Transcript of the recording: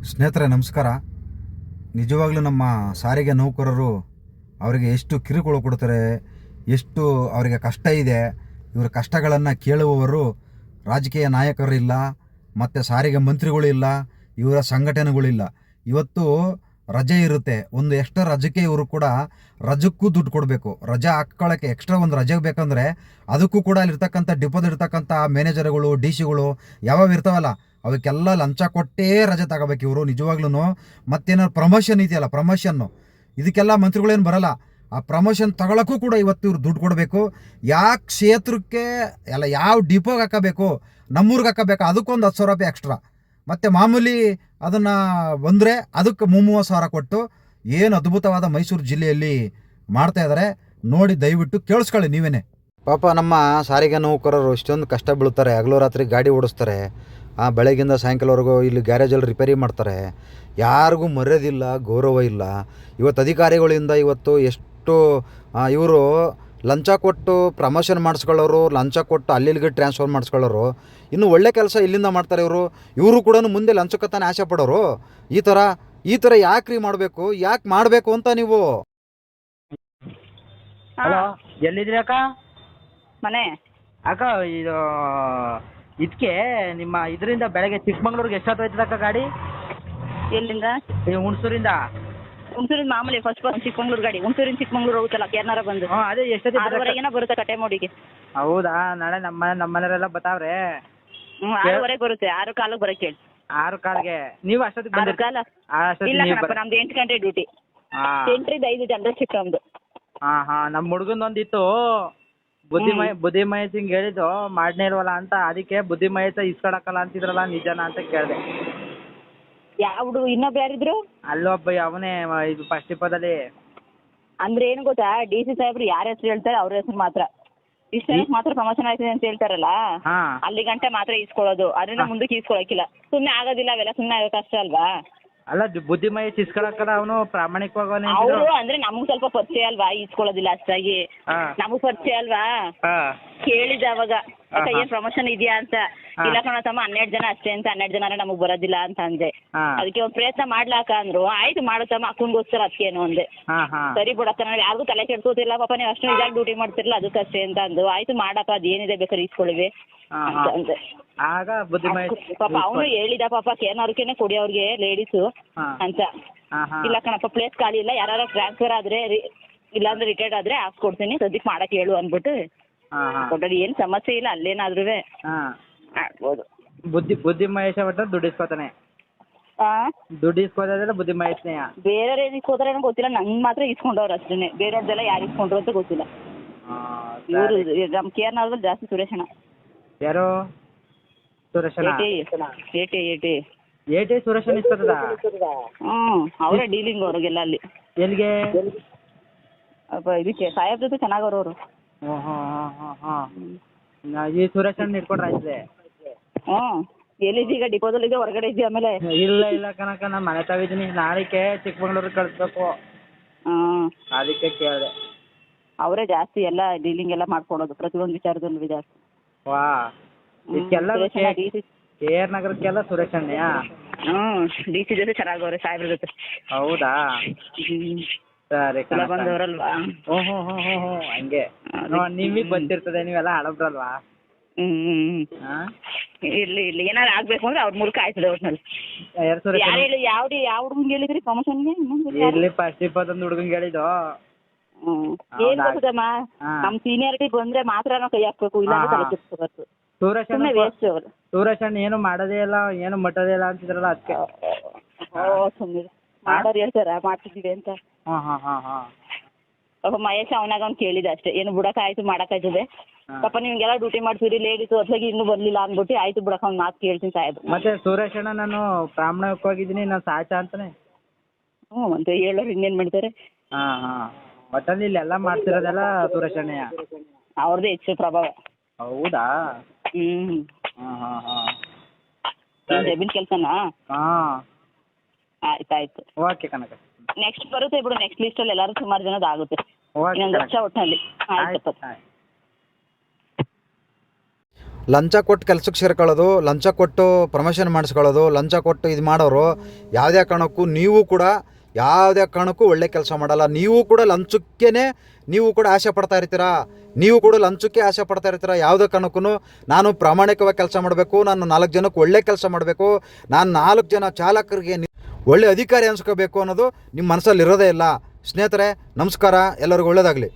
ಸ್ನೇಹಿತರೆ ನಮಸ್ಕಾರ. ನಿಜವಾಗ್ಲೂ ನಮ್ಮ ಸಾರಿಗೆ ನೌಕರರು ಅವರಿಗೆ ಎಷ್ಟು ಕಿರುಕುಳ ಕೊಡ್ತಾರೆ, ಎಷ್ಟು ಅವರಿಗೆ ಕಷ್ಟ ಇದೆ. ಇವರ ಕಷ್ಟಗಳನ್ನು ಕೇಳುವವರು ರಾಜಕೀಯ ನಾಯಕರಿಲ್ಲ, ಮತ್ತು ಸಾರಿಗೆ ಮಂತ್ರಿಗಳು ಇಲ್ಲ, ಇವರ ಸಂಘಟನೆಗಳಿಲ್ಲ. ಇವತ್ತು ರಜೆ ಇರುತ್ತೆ, ಒಂದು ಎಕ್ಸ್ಟ್ರಾ ರಜಕ್ಕೆ ಇವರು ಕೂಡ ರಜಕ್ಕೂ ದುಡ್ಡು ಕೊಡಬೇಕು. ರಜೆ ಹಾಕ್ಕೊಳ್ಳೋಕ್ಕೆ ಎಕ್ಸ್ಟ್ರಾ ಒಂದು ರಜೆ ಬೇಕಂದರೆ ಅದಕ್ಕೂ ಕೂಡ ಅಲ್ಲಿರ್ತಕ್ಕಂಥ ಡಿಪೋದಲ್ಲಿರ್ತಕ್ಕಂಥ ಮ್ಯಾನೇಜರ್ಗಳು, ಡಿ ಸಿಗಳು ಯಾವ್ಯಾವ ಇರ್ತಾವಲ್ಲ ಅವಕ್ಕೆಲ್ಲ ಲಂಚ ಕೊಟ್ಟೇ ರಜೆ ತಗೋಬೇಕು ಇವರು. ನಿಜವಾಗ್ಲೂ ಮತ್ತೇನಾದ್ರು ಪ್ರಮೋಷನ್ ಇದೆಯಲ್ಲ, ಪ್ರಮೋಷನ್ನು ಇದಕ್ಕೆಲ್ಲ ಮಂತ್ರಿಗಳೇನು ಬರಲ್ಲ. ಆ ಪ್ರಮೋಷನ್ ತಗೊಳ್ಳೋಕ್ಕೂ ಕೂಡ ಇವತ್ತು ಇವ್ರು ದುಡ್ಡು ಕೊಡಬೇಕು. ಯಾವ ಕ್ಷೇತ್ರಕ್ಕೆ ಎಲ್ಲ ಯಾವ ಡಿಪೋಗೆ ಹಾಕಬೇಕು, ನಮ್ಮೂರಿಗೆ ಹಾಕಬೇಕು, ಅದಕ್ಕೊಂದು 10,000 ರೂಪಾಯಿ ಎಕ್ಸ್ಟ್ರಾ. ಮತ್ತು ಮಾಮೂಲಿ ಅದನ್ನು ಬಂದರೆ ಅದಕ್ಕೆ 30,000 ಕೊಟ್ಟು ಏನು ಅದ್ಭುತವಾದ ಮೈಸೂರು ಜಿಲ್ಲೆಯಲ್ಲಿ ಮಾಡ್ತಾ ಇದ್ದಾರೆ ನೋಡಿ, ದಯವಿಟ್ಟು ಕೇಳಿಸ್ಕೊಳ್ಳಿ ನೀವೇನೆ. ಪಾಪ ನಮ್ಮ ಸಾರಿಗೆ ನೌಕರರು ಇಷ್ಟೊಂದು ಕಷ್ಟ ಬೀಳ್ತಾರೆ. ಹಗಲು ರಾತ್ರಿ ಗಾಡಿ ಓಡಿಸ್ತಾರೆ, ಬೆಳಗ್ಗಿಂದ ಸಾಯಂಕಾಲವರೆಗೂ ಇಲ್ಲಿ ಗ್ಯಾರೇಜಲ್ಲಿ ರಿಪೇರಿ ಮಾಡ್ತಾರೆ. ಯಾರಿಗೂ ಮರ್ಯಾದಿಲ್ಲ, ಗೌರವ ಇಲ್ಲ. ಇವತ್ತು ಅಧಿಕಾರಿಗಳಿಂದ ಇವತ್ತು ಎಷ್ಟು ಇವರು ಲಂಚ ಕೊಟ್ಟು ಪ್ರಮೋಷನ್ ಮಾಡಿಸ್ಕೊಳ್ಳೋರು, ಲಂಚ ಕೊಟ್ಟು ಅಲ್ಲಿಗೆ ಟ್ರಾನ್ಸ್ಫರ್ ಮಾಡಿಸ್ಕೊಳ್ಳೋರು. ಇನ್ನು ಒಳ್ಳೆ ಕೆಲಸ ಇಲ್ಲಿಂದ ಮಾಡ್ತಾರೆ ಇವರು ಕೂಡ ಮುಂದೆ ಲಂಚಕ್ಕೆ ತಾನೇ ಆಸೆ ಪಡೋರು. ಈ ಥರ ಯಾಕ್ರಿ ಮಾಡಬೇಕು, ಯಾಕೆ ಮಾಡಬೇಕು ಅಂತ ನೀವು. ಹಲೋ, ಎಲ್ಲಿದ್ರಿ ಅಕ್ಕ? ಮನೆ ಅಕ್ಕ, ಇದು ಇದಕ್ಕೆ ನಿಮ್ಮ ಇದರಿಂದ ಬೆಳಗ್ಗೆ ಚಿಕ್ಕಮಂಗ್ಳೂರಿಗೆ ಎಷ್ಟೊತ್ತು ಹೋಯ್ತದ ಅಕ್ಕ ಗಾಡಿ? ಎಲ್ಲಿಂದ? ಹುಣಸೂರಿಂದ. ಹುಣಸೂರಿಂದ ಮಾಮೂಲಿ ಫಸ್ಟ್ ಚಿಕ್ಕಮಂಗ್ಳೂರು ಗಾಡಿ. ಹುಣಸೂರಿಂದ ಚಿಕ್ಕಮಂಗ್ಳೂರು ಹೋಗುತ್ತಲ್ಲ, ಕೇರ್ನಾರ ಬಂದು. ಹ್ಞೂ, ಅದೇ ಎಷ್ಟೊತ್ತಿಗೆ 6:30 ಬರುತ್ತೆ ಕಟ್ಟೆಮೋಡಿಗೆ. ಹೌದಾ? ನಾಳೆ ನಮ್ಮ ಮನೆಯವರೆಲ್ಲ ಬರ್ತಾವ್ರೆ. 6:30 ಬರುತ್ತೆ. 6:15 ಬರಕ್ಕೆ ಹೇಳಿ. 6:15ಗೆ ನೀವು ಅಷ್ಟೊತ್ತಿಗೆ ಬಂದಿರಿ? 6:15 ಇಲ್ಲ ಕಣಪ್ಪ, ನಮ್ದು 8 ಗಂಟೆ ಡ್ಯೂಟಿ. 8ರಿಂದ 5 ಜನರಲ್ ಶಿಫ್ಟ್ ನಮ್ದು. ಹಾಂ, ನಮ್ಮ ಹುಡುಗಂದೊಂದಿತ್ತು, ಬುದ್ಧಿಮಯ ಸಿಂಗ್ ಹೇಳಿದ್ದು ಮಾಡ್ನೇ ಇಲ್ವಲ್ಲ ಅಂತ. ಅದಕ್ಕೆ ಬುದ್ಧಿಮಯ ಇಸ್ಕೊಳಕ್ಕಲ್ಲ ಅಂತಿದ್ರಲ್ಲ, ನಿಜನಾ ಅಂತ ಕೇಳಿದೆ. ಯಾವ ಹುಡುಗ? ಇನ್ನೊಬ್ಬ ಯಾರಿದ್ರು? ಅಲ್ಲೊಬ್ಬ ಅವನೇ, ಇದು ಫಸ್ಟ್ ಡಿಪೋದಲ್ಲಿ. ಅಂದ್ರೆ ಏನು ಗೊತ್ತಾ, ಡಿ ಸಿ ಸಾಹೇಬ್ರು ಯಾರ ಹೆಸರು ಹೇಳ್ತಾರೆ ಅವ್ರ ಹೆಸರು ಮಾತ್ರ. ಇಷ್ಟ ಮಾತ್ರ ಪ್ರಮೋಷನ್ ಆಯ್ತದೆ ಅಂತ ಹೇಳ್ತಾರಲ್ಲ, ಅಲ್ಲಿ ಗಂಟೆ ಮಾತ್ರ ಇಸ್ಕೊಳ್ಳೋದು. ಅದನ್ನ ಮುಂದಕ್ಕೆ ಇಸ್ಕೊಳಕಿಲ್ಲ. ಸುಮ್ಮನೆ ಆಗೋದಿಲ್ಲ ಅವೆಲ್ಲ, ಸುಮ್ಮನೆ ಆಗೋ ಕಷ್ಟ ಅಲ್ವಾ? ಅಲ್ಲ, ಬುದ್ಧಿಮಯ ಇಸ್ಕೊಳಕ್ಕಲ್ಲ ಅವನು, ಪ್ರಾಮಾಣಿಕವಾಗಿ. ಅವರು ಅಂದ್ರೆ ನಮಗ್ ಸ್ವಲ್ಪ ಪರಿಚಯ ಅಲ್ವಾ, ಇಸ್ಕೊಳ್ಳೋದಿಲ್ಲ ಅಷ್ಟಾಗಿ. ನಮಗ್ ಪರಿಚಯ ಅಲ್ವಾ, ಕೇಳಿದ ಅವಾಗ ಏನ್ ಪ್ರಮೋಷನ್ ಇದೆಯಾ ಅಂತ. ಇಲ್ಲ ಕಣ ತಮ್ಮ, 12 ಜನ ಅಷ್ಟೇ ಅಂತ. 12 ಜನ ನಮಗ್ ಬರೋದಿಲ್ಲ ಅಂತ ಅಂದೆ. ಅದಕ್ಕೆ ಒಂದ್ ಪ್ರಯತ್ನ ಮಾಡ್ಲಾಕ ಅಂದ್ರು. ಆಯ್ತು ಮಾಡತ್ತಮ್ಮ, ಅಕ್ಕಂಗೋಸ್ಕರ ಅದಕ್ಕೇನು ಅಂದೆ. ಸರಿ ಬಿಡಕ್ಕ, ನನಗೆ ಯಾರಿಗೂ ತಲೆ ಕೆಡ್ಸೋದಿಲ್ಲ ಪಾಪ, ನೀವು ಅಷ್ಟು ಇದಾಗ ಡ್ಯೂಟಿ ಮಾಡ್ತಿರಲ್ಲ ಅದಕ್ಕಷ್ಟೇ ಅಂತ ಅಂದು. ಆಯ್ತು ಮಾಡಪ್ಪ, ಅದೇನಿದೆ ಬೇಕಾದ್ರೆ ಇಸ್ಕೊಳ್ಳಿವಿ ಅಂತ ಅಂದೆ. ಆಗ ಬುದ್ಧಿಮಯ ಪಾಪ ಅವನು ಹೇಳಿದ, ಪಾಪ ಕೇನವ್ರಿಗೇನೆ ಕೊಡಿ ಅವ್ರಿಗೆ ಲೇಡೀಸು ಅಂತ. ಇಲ್ಲ ಕಣಪ್ಪ, ಪ್ಲೇಸ್ ಖಾಲಿ ಇಲ್ಲ, ಯಾರು ಟ್ರಾನ್ಸ್ಫರ್ ಆದ್ರೆ ಇಲ್ಲಾಂದ್ರೆ ರಿಟೈರ್ಡ್ ಆದ್ರೆ ಹಾಕ್ಸ್ಕೊಡ್ತೀನಿ, ಸದ್ಯಕ್ಕೆ ಮಾಡಕ್ ಹೇಳು ಅಂದ್ಬಿಟ್ಟು ಕೊಟ್ಟದ್ದು. ಏನ್ ಸಮಸ್ಯೆ ಇಲ್ಲ, ಅಲ್ಲೇನಾದ್ರೂ ಆಗ್ಬೋದು. ಬುದ್ಧಿಮಹೇಶ ಒಟ್ಟ ದುಡ್ಡು ಇಸ್ಕೊತಾನೆ. ದುಡ್ಡು ಇಸ್ಕೋದ್ರೆ ಬುದ್ಧಿಮಹೇಶನೇ. ಬೇರೆ ಏನ್ ಇಸ್ಕೋತಾರೆ ಗೊತ್ತಿಲ್ಲ, ನಂಗೆ ಮಾತ್ರ ಇಸ್ಕೊಂಡವ್ರು ಅಷ್ಟೇನೆ. ಬೇರೆಯವ್ರದ್ದೆಲ್ಲ ಯಾರು ಇಸ್ಕೊಂಡ್ರು ಅಂತ ಗೊತ್ತಿಲ್ಲ. ಇವರು ನಮ್ ಕೇರ್ನಾರ್ದಲ್ಲಿ ಜಾಸ್ತಿ ಸುರೇಶಣ್ಣ. ಯಾರು? ಸುರೇಶಣ್ಣ. ಏಟಿ ಸುರೇಶನ್ ಇಸ್ಕೊತದ? ಅವರೇ ಡೀಲಿಂಗ್ ಅವ್ರಿಗೆಲ್ಲ ಅಲ್ಲಿ. ಎಲ್ಲಿಗೆ? ಇದಕ್ಕೆ ಸಾಹೇಬ್ ಜೊತೆ ಚೆನ್ನಾಗವ್ರವ್ರು. ಈ ಸುರೇಶನ್ ಇಟ್ಕೊಂಡ್ರೆ ಆಯ್ತದೆ. ಎಲ್ಲಿದ್ದೀಗ? ಡಿಪೋದಲ್ಲಿ ಇದೆ, ಹೊರಗಡೆ ಇದೆಯಾ? ಆಮೇಲೆ ಇಲ್ಲ ಕನಕ, ನಾನು ಮನೆ ತಾವಿದ್ದೀನಿ. ನಾಳೆಗೆ ಚಿಕ್ಕಮಂಗ್ಳೂರಿಗೆ ಕಳಿಸ್ಬೇಕು, ಅದಕ್ಕೆ ಕೇಳಿದೆ. ಅವರೇ ಜಾಸ್ತಿ ಎಲ್ಲ ಡೀಲಿಂಗ್ ಎಲ್ಲ ಮಾಡ್ಕೊಳೋದು, ಪ್ರತಿಯೊಂದು ವಿಚಾರದಲ್ಲೂ ಜಾಸ್ತಿ. ವಾ, ಇದಕ್ಕೆಲ್ಲ KR ನಗರಕ್ಕೆಲ್ಲ ಸುರೇಶಣ್ಣಯ್ಯ? ಡಿ ಸಿ ಜೊತೆ ಚೆನ್ನಾಗವ್ರೆ, ಸಾಹೇಬ್ರ ಜೊತೆ. ಹೌದಾ? ಸರಿ, ಬಂದವರಲ್ವಾ? ಹಂಗೆ ನಿಮಗೆ ಗೊತ್ತಿರ್ತದೆ, ನೀವೆಲ್ಲ ಹಳಬ್ರಲ್ವಾ? ಇರ್ಲಿ ಏನಾದ್ರು ಆಗ್ಬೇಕು ಅಂದ್ರೆ ಅವ್ರ ಮೂಲಕ ಆಯ್ತದೆ. ಒಟ್ನಲ್ಲಿ ಯಾರು ಹೇಳಿ, ಯಾವ ಹುಡುಗಂಗೆ ಹೇಳಿದ್ರಿ ಪ್ರಮೋಷನ್ಗೆ? ಇಲ್ಲಿ ಫಸ್ಟ್ 20 ಹುಡುಗಂಗೆ ಹೇಳಿದ್ದು. ಏನ್ ಗೊತ್ತಮ್ಮ, ನಮ್ ಸೀನಿಯಾರಿಟಿ ಬಂದ್ರೆ ಮಾತ್ರ ನಾವು ಕೈ ಹಾಕ್ಬೇಕು, ಇಲ್ಲ ತಲೆ ಕೆಡಿಸ್ಕೋಬಾರ್ದು. ಸೂರೇಶಣ್ಣ ಏನು ಮಾಡೋದೇ ಇಲ್ಲ, ಏನು ಮಟ್ಟದೇ ಇಲ್ಲ ಅಂತಿದ್ರಲ್ಲ, ಅದಕ್ಕೆ. ಸುಮ್ಮನೆ ಮಾಡೋರು ಹೇಳ್ತಾರ ಮಾಡ್ತಿದ್ದೀವಿ ಅಂತ. ಮಹೇಶ್ ಅವನಾಗ ಅವ್ನು ಕೇಳಿದ ಅಷ್ಟೇ, ಏನು ಬುಡಕ ಆಯ್ತು ಮಾಡಕ್ಕಾಯ್ತದೆ ಪಾಪ, ನಿಮ್ಗೆಲ್ಲ ಡ್ಯೂಟಿ ಮಾಡ್ತೀರಿ ಲೇಡೀಸು, ಅದ್ಲಾಗಿ ಇನ್ನೂ ಬರ್ಲಿಲ್ಲ ಅಂದ್ಬಿಟ್ಟು ಆಯ್ತು ಬುಡಕ ಅವ್ನು ಮಾತು ಕೇಳ್ತೀನಿ ಸಾಹೇಬ್. ಮತ್ತೆ ಸುರೇಶಣ್ಣ ನಾನು ಪ್ರಾಮಾಣಿಕವಾಗಿದ್ದೀನಿ, ನಾನು ಸಾಚ ಅಂತಾನೆ. ಅಂತ ಹೇಳೋರು ಇನ್ನೇನ್ ಮಾಡ್ತಾರೆ. ಒಟ್ಟಲ್ಲಿ ಇಲ್ಲೆಲ್ಲ ಮಾಡ್ತಿರೋದೆಲ್ಲ ಸುರೇಶಣ್ಣಯ್ಯ, ಅವ್ರದ್ದೇ ಹೆಚ್ಚು ಪ್ರಭಾವ. ಹೌದಾ? ಜಮೀನ್ ಕೆಲ್ಸನಾ? ಆಯ್ತಾಯ್ತು, ಓಕೆ ಕನಕ. ನೆಕ್ಸ್ಟ್ ಬರುತ್ತೆ ಬಿಡು, ನೆಕ್ಸ್ಟ್ ಲಿಸ್ಟ್ ಅಲ್ಲಿ ಎಲ್ಲಾರು ಸುಮಾರು ಜನದ ಆಗುತ್ತೆ, ಇನ್ನೊಂದು ವರ್ಷ ಒಟ್ಟಿನಲ್ಲಿ. ಆಯ್ತಪ್ಪ. ಲಂಚ ಕೊಟ್ಟು ಕೆಲ್ಸಕ್ಕೆ ಸೇರ್ಕೊಳ್ಳೋದು, ಲಂಚ ಕೊಟ್ಟು ಪ್ರಮೋಷನ್ ಮಾಡಿಸ್ಕೊಳ್ಳೋದು, ಲಂಚ ಕೊಟ್ಟು ಇದು ಮಾಡೋರು ಯಾವುದೇ ಕಾರಣಕ್ಕೂ ನೀವು ಕೂಡ ಯಾವುದೇ ಕಾರಣಕ್ಕೂ ಒಳ್ಳೆ ಕೆಲಸ ಮಾಡಲ್ಲ. ನೀವು ಕೂಡ ಲಂಚಕ್ಕೇ ನೀವು ಕೂಡ ಆಸೆ ಪಡ್ತಾ ಇರ್ತೀರಾ, ನೀವು ಕೂಡ ಲಂಚಕ್ಕೆ ಆಸೆ ಪಡ್ತಾ ಇರ್ತೀರ. ಯಾವುದೇ ಕಾರಣಕ್ಕೂ ನಾನು ಪ್ರಾಮಾಣಿಕವಾಗಿ ಕೆಲಸ ಮಾಡಬೇಕು, ನಾನು 4 ಜನಕ್ಕೆ ಒಳ್ಳೆ ಕೆಲಸ ಮಾಡಬೇಕು, ನಾನು 4 ಜನ ಚಾಲಕರಿಗೆ ಒಳ್ಳೆ ಅಧಿಕಾರಿ ಅನ್ಸ್ಕೋಬೇಕು ಅನ್ನೋದು ನಿಮ್ಮ ಮನಸ್ಸಲ್ಲಿ ಇರೋದೇ ಇಲ್ಲ. ಸ್ನೇಹಿತರೆ ನಮಸ್ಕಾರ, ಎಲ್ಲರಿಗೂ ಒಳ್ಳೆಯದಾಗಲಿ.